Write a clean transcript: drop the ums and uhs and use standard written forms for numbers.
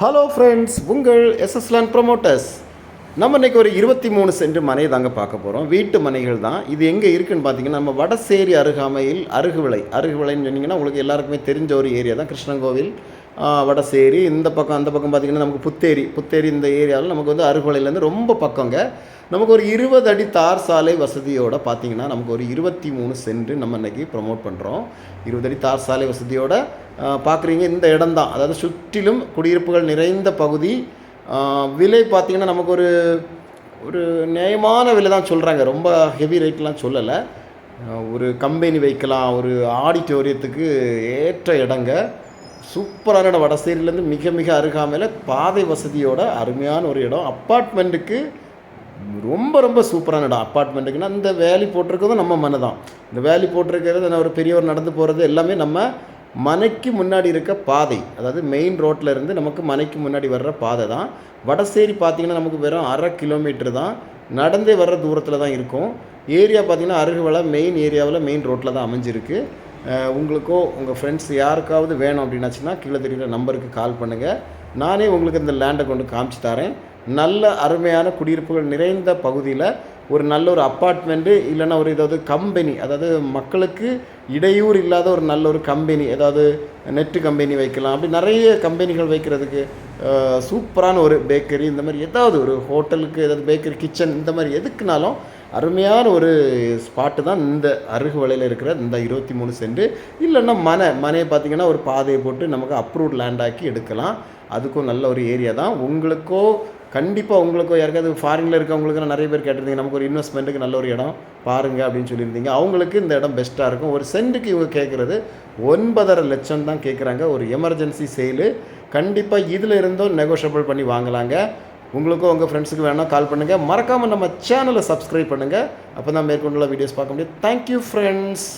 Hello friends, உங்கள் எஸ்எஸ்லேண்ட் promoters. நம்ம இன்றைக்கி ஒரு 23 சென்ட் மனை தாங்க பார்க்க போகிறோம். வீட்டு மனைகள் தான். இது எங்கே இருக்குதுன்னு பார்த்தீங்கன்னா, நம்ம வடசேரி அருகாமையில் அருகுவிளைன்னு சொன்னிங்கன்னா உங்களுக்கு எல்லாருக்குமே தெரிஞ்ச ஒரு ஏரியா தான். கிருஷ்ணங்கோவில், வடசேரி, இந்த பக்கம் அந்த பக்கம் பார்த்திங்கன்னா நமக்கு புத்தேரி இந்த ஏரியாவில் நமக்கு வந்து அருகுவிளையிலேருந்து ரொம்ப பக்கங்க. நமக்கு ஒரு 20 அடி தார் சாலை வசதியோடு பார்த்திங்கன்னா நமக்கு ஒரு 23 சென்ட் நம்ம இன்றைக்கி ப்ரொமோட் பண்ணுறோம். 20 அடி தார் சாலை வசதியோடு பார்க்குறீங்க. இந்த இடம் தான், அதாவது சுற்றிலும் குடியிருப்புகள் நிறைந்த பகுதி. விலை பார்த்திங்கன்னா நமக்கு ஒரு நியாயமான விலை தான் சொல்கிறாங்க. ரொம்ப ஹெவி ரேட்லாம் சொல்லலை. ஒரு கம்பெனி வைக்கலாம், ஒரு ஆடிட்டோரியத்துக்கு ஏற்ற இடங்க. சூப்பரான இடம். வடசேரியிலேருந்து மிக மிக அருகாமையில் பாதை வசதியோட அருமையான ஒரு இடம். அப்பார்ட்மெண்ட்டுக்கு ரொம்ப ரொம்ப சூப்பரான இடம். அப்பார்ட்மெண்ட்டுக்குன்னா இந்த வேலி போட்டிருக்கிறதும் நம்ம மனை தான். இந்த வேலி போட்டிருக்கிறது ஒரு பெரியவர் நடந்து போகிறது எல்லாமே நம்ம மனைக்கு முன்னாடி இருக்க பாதை, அதாவது மெயின் ரோட்டில் இருந்து நமக்கு மனைக்கு முன்னாடி வர்ற பாதை தான். வடசேரி பார்த்திங்கன்னா நமக்கு வெறும் 1/2 கிலோமீட்டர் தான், நடந்தே வர்ற தூரத்தில் தான் இருக்கும். ஏரியா பார்த்திங்கன்னா அருகுவளை மெயின் ஏரியாவில் மெயின் ரோட்டில் தான் அமைஞ்சிருக்கு. உங்களுக்கோ உங்கள் ஃப்ரெண்ட்ஸ் யாருக்காவது வேணும் அப்படின்னாச்சுன்னா கீழே தெரியுற நம்பருக்கு கால் பண்ணுங்கள். நானே உங்களுக்கு இந்த லேண்டை கொண்டு காமிச்சு தரேன். நல்ல அருமையான குடியிருப்புகள் நிறைந்த பகுதியில் ஒரு நல்ல ஒரு அப்பார்ட்மெண்ட்டு, இல்லைன்னா ஒரு ஏதாவது கம்பெனி, அதாவது மக்களுக்கு இடையூறு இல்லாத ஒரு நல்ல ஒரு கம்பெனி, ஏதாவது நெட்டு கம்பெனி வைக்கலாம். அப்படி நிறைய கம்பெனிகள் வைக்கிறதுக்கு சூப்பரான ஒரு பேக்கரி, இந்த மாதிரி ஏதாவது ஒரு ஹோட்டலுக்கு ஏதாவது பேக்கரி, கிச்சன், இந்த மாதிரி எதுக்குனாலும் அருமையான ஒரு ஸ்பாட்டு தான் இந்த அருகுவளையில் இருக்கிற இந்த 23 சென்ட். இல்லைன்னா மனையை பார்த்திங்கன்னா ஒரு பாதையை போட்டு நமக்கு அப்ரூவ்ட் லேண்டாக்கி எடுக்கலாம். அதுக்கும் நல்ல ஒரு ஏரியா தான். கண்டிப்பாக உங்களுக்கோ யாருக்காவது ஃபாரினில் இருக்கவங்களுக்கு நிறைய பேர் கேட்டிருந்தீங்க, நமக்கு ஒரு இன்வெஸ்ட்மெண்ட்டுக்கு நல்ல ஒரு இடம் பாருங்கள் அப்படின்னு சொல்லியிருந்தீங்க. அவங்களுக்கு இந்த இடம் பெஸ்ட்டாக இருக்கும். ஒரு சென்ட்டுக்கு இவங்க கேட்குறது 9.5 லட்சம் தான் கேட்குறாங்க. ஒரு எமர்ஜென்சி சேலு. கண்டிப்பாக இதில் இருந்தும் நெகோஷியபிள் பண்ணி வாங்கலாங்க. உங்களுக்கும் உங்கள் ஃப்ரெண்ட்ஸுக்கு வேணால் கால் பண்ணுங்கள். மறக்காமல் நம்ம சேனலை சப்ஸ்கிரைப் பண்ணுங்கள். அப்போ தான் மேற்கொண்டுள்ள வீடியோஸ் பார்க்க முடியும். Thank you friends.